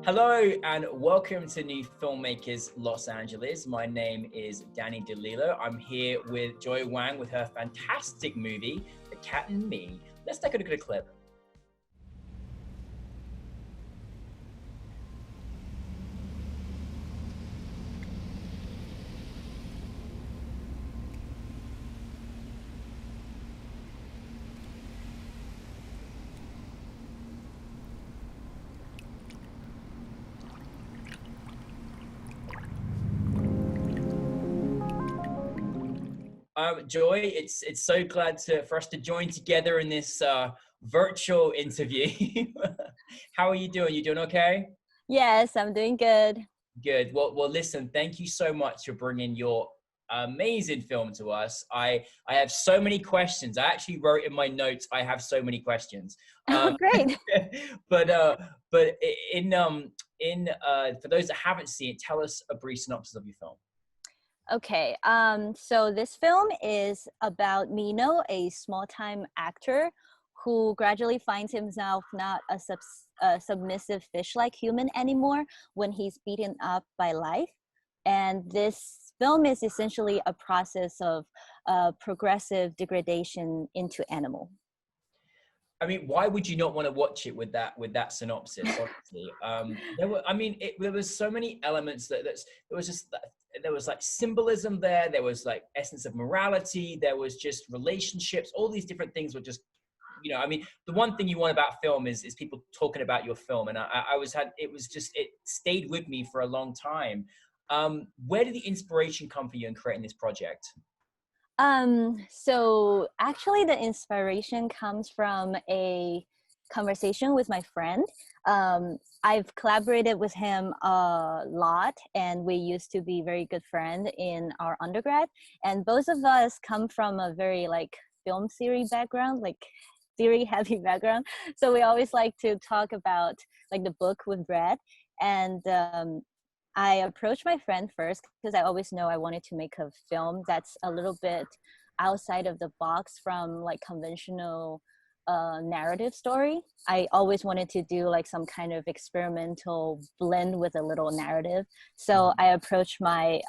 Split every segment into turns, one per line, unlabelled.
Hello and welcome to New Filmmakers Los Angeles. My name is Danny De Lillo. I'm here with Joy Wang with her fantastic movie, The Cat and Me. Let's take a look at a clip. Joy, it's so glad for us to join together in this virtual interview. How are you doing? You doing okay?
Yes, I'm doing good.
Good. Well, listen, thank you so much for bringing your amazing film to us. I have so many questions. I actually wrote in my notes, I have so many questions.
Oh, great.
But for those that haven't seen it, tell us a brief synopsis of your film.
Okay, so this film is about Mino, a small-time actor who gradually finds himself not a submissive fish-like human anymore when he's beaten up by life. And this film is essentially a process of progressive degradation into animal.
I mean, why would you not want to watch it with that synopsis? Honestly, there was so many elements there was like symbolism there. There was like essence of morality. There was just relationships. All these different things were just, I mean, the one thing you want about film is people talking about your film, and it stayed with me for a long time. Where did the inspiration come for you in creating this project?
So actually the inspiration comes from a conversation with my friend. I've collaborated with him a lot, and we used to be very good friends in our undergrad. And both of us come from a very film theory background, theory heavy background. So we always like to talk about the book we've read. And I approached my friend first because I always know I wanted to make a film that's a little bit outside of the box from conventional narrative story. I always wanted to do some kind of experimental blend with a little narrative. So I approached my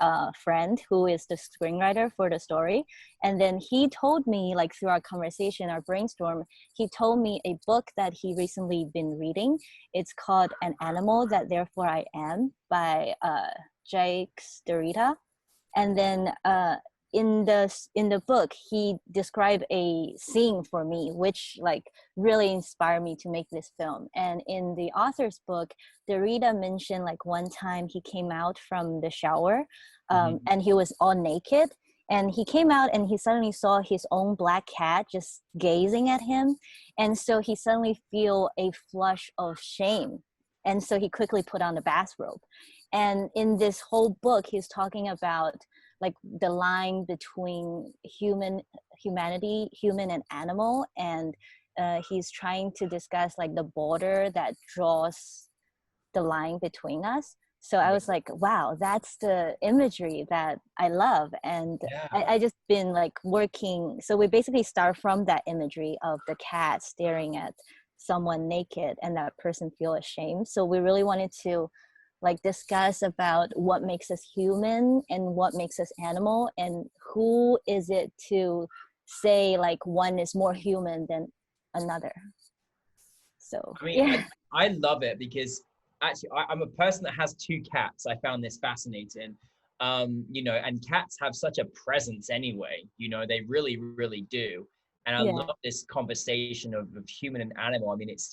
friend who is the screenwriter for the story. And then he told me through our conversation, our brainstorm, he told me a book that he recently been reading. It's called An Animal That Therefore I Am by Jake Derrida. And then in the book, he described a scene for me, which really inspired me to make this film. And in the author's book, Derrida mentioned one time he came out from the shower, and he was all naked. And he came out and he suddenly saw his own black cat just gazing at him. And so he suddenly feel a flush of shame. And so he quickly put on the bathrobe. And in this whole book, he's talking about the line between humanity, human and animal. And he's trying to discuss the border that draws the line between us. So I was like, wow, that's the imagery that I love. And
Yeah.
I just been working. So we basically start from that imagery of the cat staring at someone naked and that person feel ashamed. So we really wanted to discuss about what makes us human and what makes us animal, and who is it to say one is more human than another. So
I mean,
yeah.
I love it because actually I'm a person that has two cats. I found this fascinating. And cats have such a presence anyway, they really, really do. And I
Yeah.
love this conversation of human and animal. I mean, it's,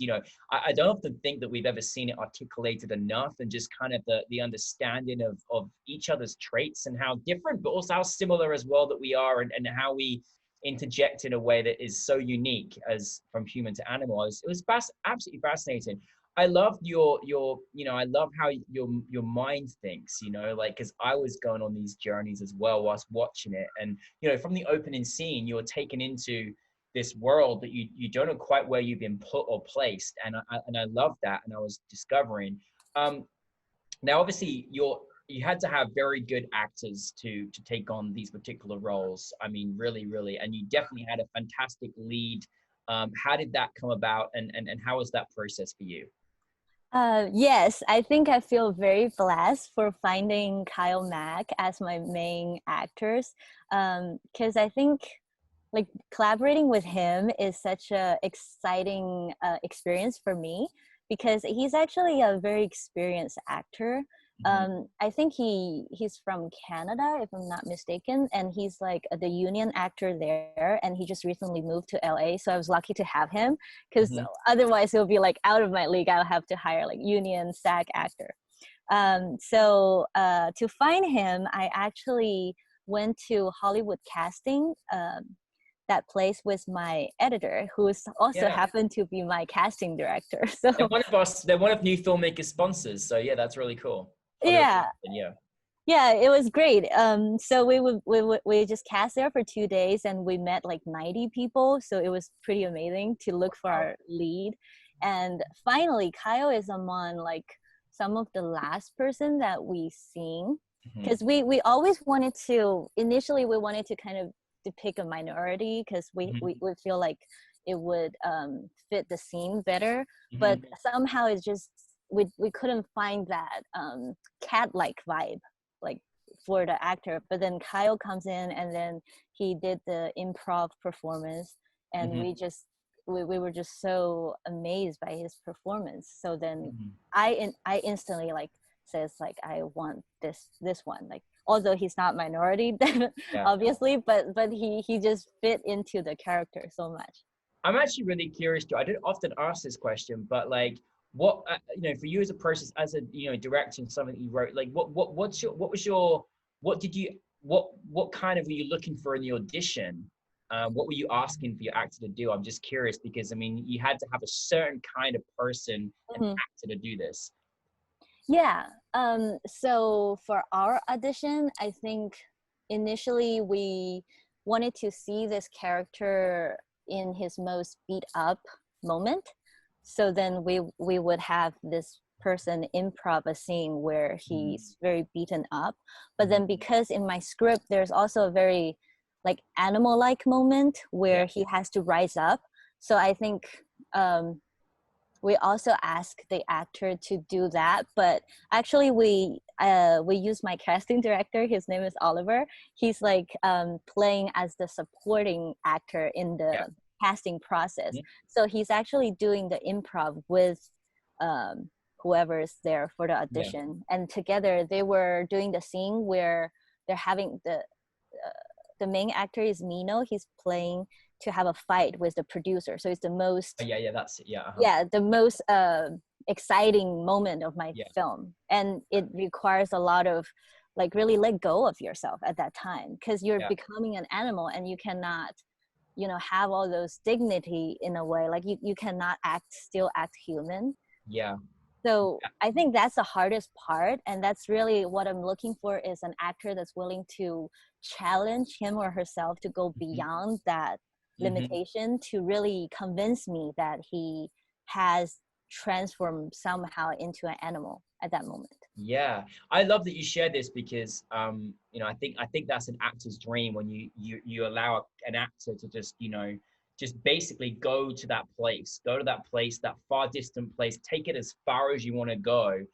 I don't often think that we've ever seen it articulated enough, and just kind of the understanding of each other's traits and how different, but also how similar as well that we are, and how we interject in a way that is so unique as from human to animal. It was absolutely fascinating. I love I love how your mind thinks, because I was going on these journeys as well whilst watching it. And, from the opening scene, you're taken into this world that you don't know quite where you've been put or placed. And I love that. And I was discovering, now, obviously you had to have very good actors to take on these particular roles. I mean, really, really, and you definitely had a fantastic lead. How did that come about, and how was that process for you?
Yes, I think I feel very blessed for finding Kyle Mack as my main actors. Because I think like collaborating with him is such a exciting experience for me because he's actually a very experienced actor.
Hmm.
I think he's from Canada, if I'm not mistaken, and he's like the union actor there, and he just recently moved to LA. So I was lucky to have him because
Hmm.
otherwise it'll be like out of my league. I'll have to hire like union SAG actor. So to find him, I actually went to Hollywood casting. That place with my editor, who is also
Yeah.
happened to be my casting director. So
They're one of us. They're one of New Filmmakers sponsors. So yeah, that's really cool. Hollywood.
yeah,
Yeah.
yeah, it was great. So we just cast there for 2 days, and we met like 90 people. So it was pretty amazing to look for
Wow.
our lead. And finally, Kyle is among like some of the last person that we seen,
Hmm.
because we always wanted to initially we wanted to kind of depict a minority because we
Hmm.
would feel like it would fit the scene better, but
Hmm.
somehow it's just we couldn't find that cat-like vibe like for the actor. But then Kyle comes in, and then he did the improv performance, and
Hmm.
we were just so amazed by his performance. So then
Hmm.
I instantly like says like I want this one, like although he's not minority
Yeah.
obviously, but he just fit into the character so much.
I'm actually really curious too. I don't often ask this question, but like, what for you as a process, as a directing something you wrote, like, what did you, what kind of were you looking for in the audition? What were you asking for your actor to do? I'm just curious because I mean, you had to have a certain kind of person, an
Mhm.
actor, to do this.
Yeah. So for our audition, I think initially we wanted to see this character in his most beat up moment. So then we would have this person improv a scene where
Mhm.
he's very beaten up. But
Mhm.
then because in my script there's also a very like animal like moment
Yeah.
where he has to rise up. So I think um we also ask the actor to do that, but actually we use my casting director, his name is Oliver. He's like playing as the supporting actor in
Yeah.
the casting process,
Mhm.
so he's actually doing the improv with um, whoever is there for the
Yeah.
audition, and together they were doing the scene where they're having the main actor is Mino. He's playing to have a fight with the producer, so it's the
Oh,
most
yeah. Yeah. That's it. Yeah. Uh-huh.
yeah the most exciting moment of my
Yeah.
film, and it requires a lot of like really let go of yourself at that time because you're
Yeah.
becoming an animal and you cannot have all those dignity in a way, like you cannot still act human.
Yeah.
So I think that's the hardest part, and that's really what I'm looking for, is an actor that's willing to challenge him or herself to go
Mhm.
beyond that
Mhm.
limitation to really convince me that he has transformed somehow into an animal at that moment.
Yeah, I love that you share this because I think that's an actor's dream when you allow an actor to just just basically go to that place, that far distant place, take it as far as you want to go.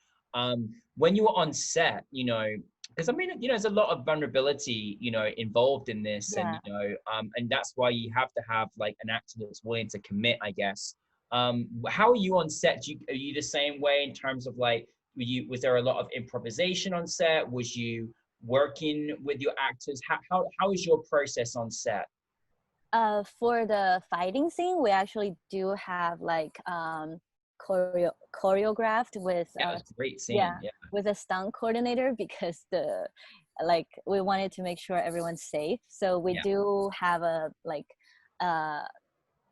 When you were on set, because I mean, there's a lot of vulnerability, involved in this, and
Yeah.
and that's why you have to have like an actor that's willing to commit, I guess. How are you on set? Are you the same way in terms of like, was there a lot of improvisation on set? Was you working with your actors? How is your process on set?
For the fighting scene, we actually do have like choreographed with
Yeah, that's a great
yeah,
scene. Yeah.
with a stunt coordinator because the like we wanted to make sure everyone's safe. So we
Yeah.
do have a like uh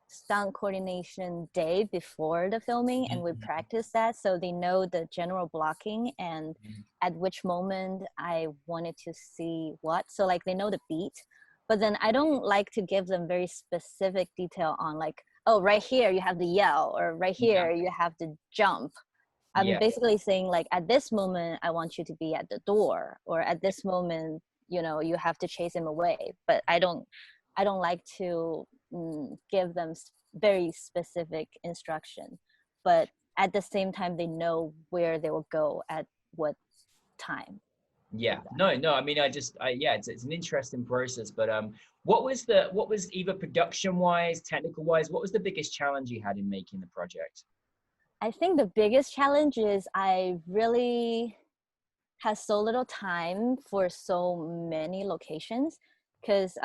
stunt coordination day before the filming, and we
Mhm.
practice that so they know the general blocking and
Mhm.
at which moment I wanted to see what, so like they know the beat. But then I don't like to give them very specific detail on like, oh, right here you have the yell, or right
Yeah.
here you have to jump. I'm
Yeah.
basically saying like, at this moment I want you to be at the door, or at this moment you have to chase him away. But I don't like to give them very specific instruction. But at the same time they know where they will go at what time.
Yeah, no, I mean, yeah, it's an interesting process, but what was either production wise, technical wise, what was the biggest challenge you had in making the project?
I think the biggest challenge is I really had so little time for so many locations, because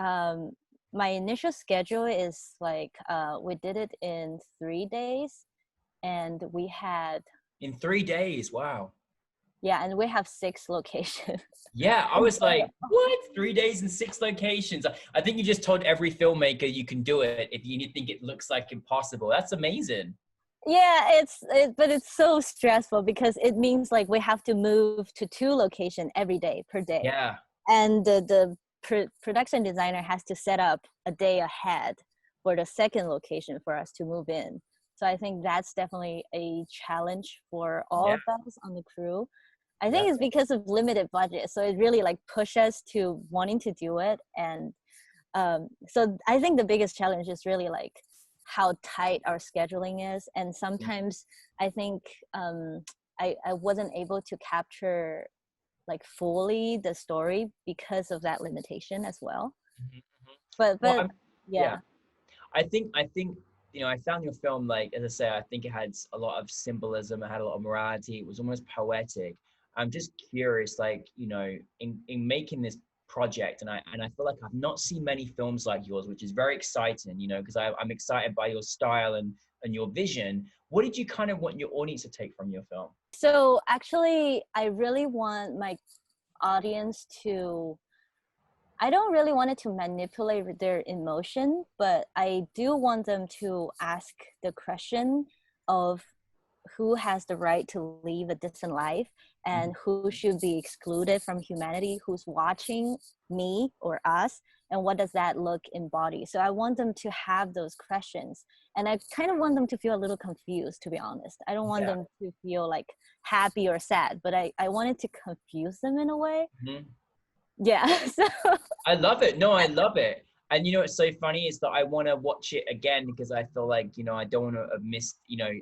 my initial schedule is like we did it in 3 days, and we had
In 3 days, wow.
yeah, and we have 6 locations.
Yeah, I was like, what? 3 days and 6 locations. I think you just told every filmmaker you can do it if you think it looks like impossible. That's amazing.
Yeah, but it's so stressful because it means like we have to move to 2 locations every day per day,
Yeah,
and the production designer has to set up a day ahead for the second location for us to move in. So I think that's definitely a challenge for all
yeah,
of us on the crew. I
yeah,
think it's because of limited budget, so it really like pushed us to wanting to do it. And so I think the biggest challenge is really like how tight our scheduling is, and sometimes I think I wasn't able to capture like fully the story because of that limitation as well.
mhm, mhm. Well,
But
yeah,
yeah.
I think, I found your film, like, as I say, I think it had a lot of symbolism. It had a lot of morality. It was almost poetic. I'm just curious, like, in making this project, and I feel like I've not seen many films like yours, which is very exciting, because I'm excited by your style and your vision. What did you kind of want your audience to take from your film?
So actually, I really want my audience to, I don't really want it to manipulate their emotion, but I do want them to ask the question of who has the right to live a decent life,
Mhm.
and who should be excluded from humanity, who's watching me or us, and what does that look embody. So I want them to have those questions, and I kind of want them to feel a little confused, to be honest. I don't want
Yeah.
them to feel like happy or sad, but I wanted to confuse them in a way.
Mhm.
Yeah. So
I love it. No, I love it. And what's so funny is that I want to watch it again because I feel like, I don't want to have missed,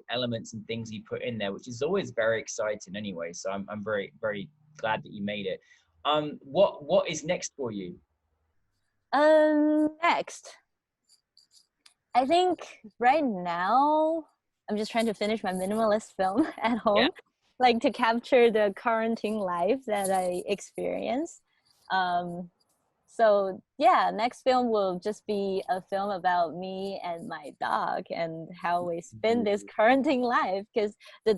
elements and things you put in there, which is always very exciting anyway. So I'm very, very glad that you made it. What is next for you?
next, I think right now I'm just trying to finish my minimalist film at
Yeah.
home, like to capture the quarantine life that I experienced. Um, so yeah, next film will just be a film about me and my dog and how we spend this quarantine life, because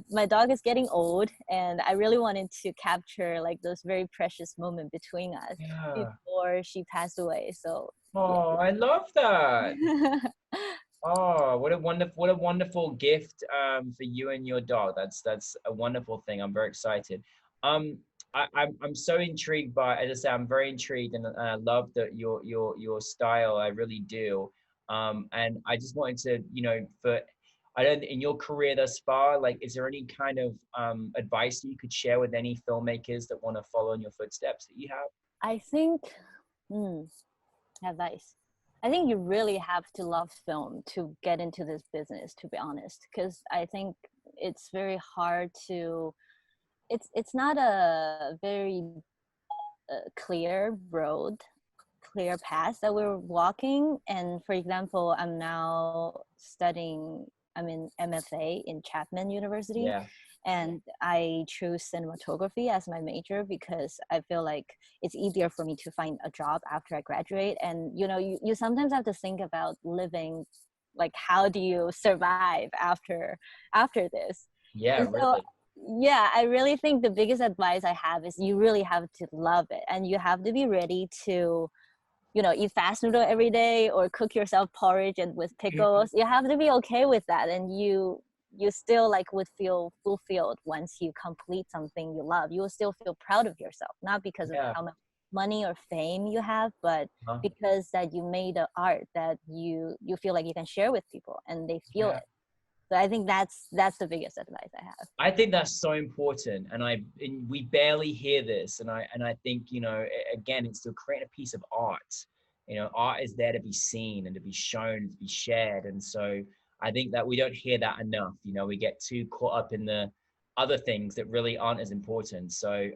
my dog is getting old, and I really wanted to capture like those very precious moments between us
Yeah.
before she passed away. So
Oh, I love that.
yeah.
Oh, what a wonderful gift for you and your dog. That's a wonderful thing. I'm very excited. Um, I'm so intrigued by, as I say, I'm very intrigued, and I love that your style. I really do. And I just wanted to, for I don't in your career thus far, like, is there any kind of advice that you could share with any filmmakers that want to follow in your footsteps that you have?
I think, hmm, advice. I think you really have to love film to get into this business, to be honest, because I think it's very hard to. It's not a very clear road, clear path that we're walking. And for example, I'm now studying. I'm in MFA in Chapman University,
Yeah.
and I chose cinematography as my major because I feel like it's easier for me to find a job after I graduate. And you sometimes have to think about living, like how do you survive after this.
Yeah,
And so
really.
yeah, I really think the biggest advice I have is you really have to love it, and you have to be ready to eat fast noodle every day or cook yourself porridge and with pickles. You have to be okay with that, and you still like would feel fulfilled once you complete something you love. You will still feel proud of yourself, not because of
Yeah.
how much money or fame you have, but
Huh?
because that you made the art that you feel like you can share with people and they feel
Yeah.
it. So I think that's the biggest advice I have.
I think that's so important, and we barely hear this, and I think, again, it's to create a piece of art. Art is there to be seen and to be shown, to be shared, and so I think that we don't hear that enough. You know, we get too caught up in the other things that really aren't as important. So,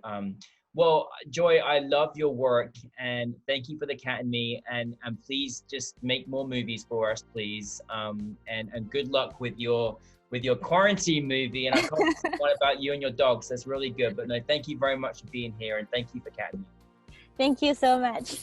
well, Joy, I love your work, and thank you for The Cat and Me, and please just make more movies for us, please. And good luck with your quarantine movie. And I can't see one about you and your dogs. That's really good. But no, thank you very much for being here, and thank you for Cat and Me.
Thank you so much.